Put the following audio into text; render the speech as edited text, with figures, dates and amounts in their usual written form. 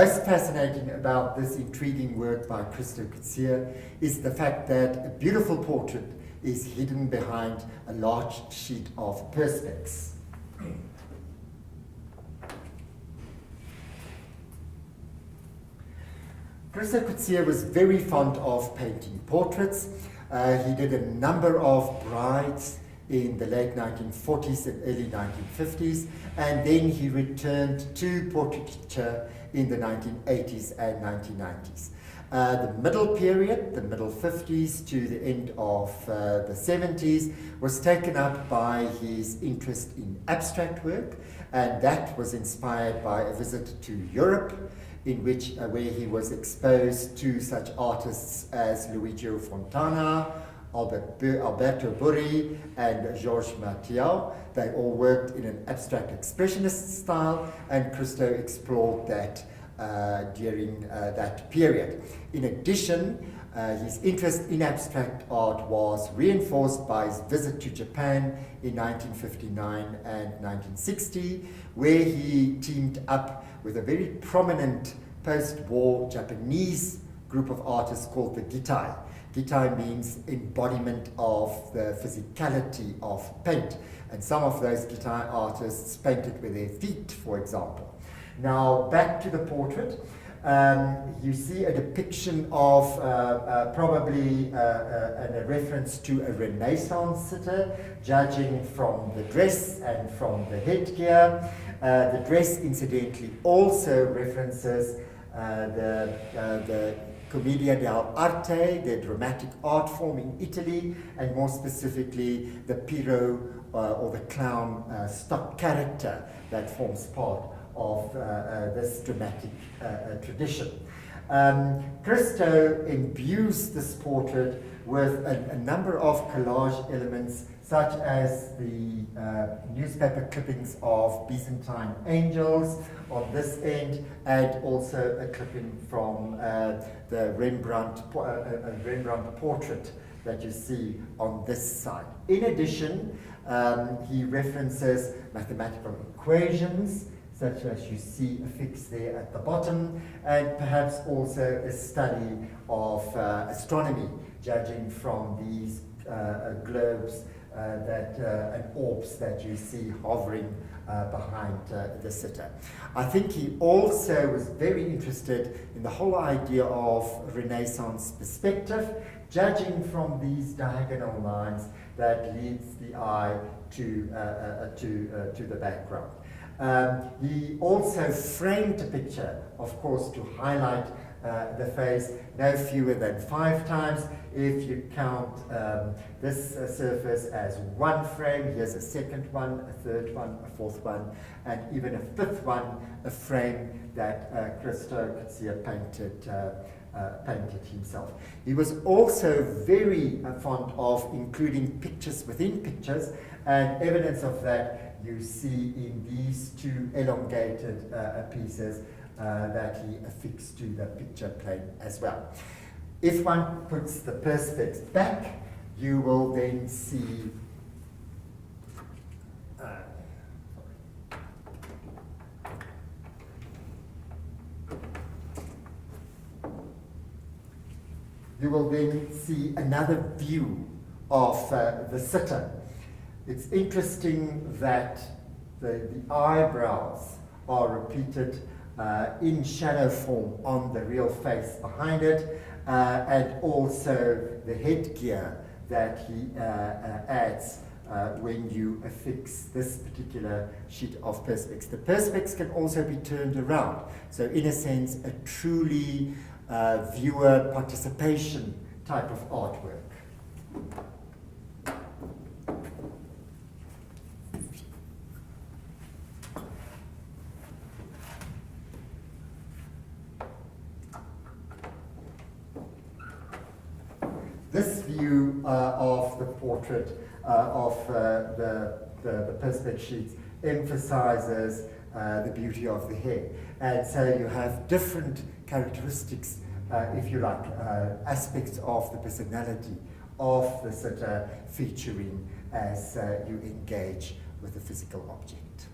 most fascinating about this intriguing work by Christo Coetzee is the fact that a beautiful portrait is hidden behind a large sheet of perspex. Christo Coetzee was very fond of painting portraits. He did a number of brides in the late 1940s and early 1950s, and then he returned to portraiture in the 1980s and 1990s. The middle period, the middle 50s to the end of the 70s, was taken up by his interest in abstract work, and that was inspired by a visit to Europe, in which where he was exposed to such artists as Luigi Fontana, Alberto Burri, and Georges Martial. They all worked in an abstract expressionist style, and Christo explored that during that period. In addition, his interest in abstract art was reinforced by his visit to Japan in 1959 and 1960, where he teamed up with a very prominent post-war Japanese group of artists called the Gitai. Gitai means embodiment of the physicality of paint, and some of those Gitai artists painted with their feet, for example. Now, back to the portrait. You see a depiction of probably a reference to a Renaissance sitter, judging from the dress and from the headgear. The dress, incidentally, also references the Commedia dell'arte, the dramatic art form in Italy, and more specifically the Piro or the clown stock character that forms part of this dramatic tradition. Christo imbues this portrait with a number of collage elements, such as the newspaper clippings of Byzantine angels on this end, and also a clipping from the Rembrandt portrait that you see on this side. In addition, he references mathematical equations, such as you see affixed there at the bottom, and perhaps also a study of astronomy, judging from these globes and orbs that you see hovering behind the sitter. I think he also was very interested in the whole idea of Renaissance perspective, judging from these diagonal lines that leads the eye to the background. He also framed the picture, of course, to highlight the face no fewer than 5 times. If you count this surface as one frame, here's a second one, a third one, a fourth one, and even a fifth one, a frame that Christo Coetzee painted himself. He was also very fond of including pictures within pictures, and evidence of that you see in these 2 elongated pieces that he affixed to the picture plane as well. If one puts the perspex back, you will then see another view of the sitter. It's interesting that the eyebrows are repeated in shadow form on the real face behind it, and also the headgear that he adds when you affix this particular sheet of perspex. The perspex can also be turned around, so in a sense a truly viewer participation type of artwork. This view of the portrait of the perspex sheets emphasizes the beauty of the hair. And so you have different characteristics, if you like, aspects of the personality of the sitter featuring as you engage with the physical object.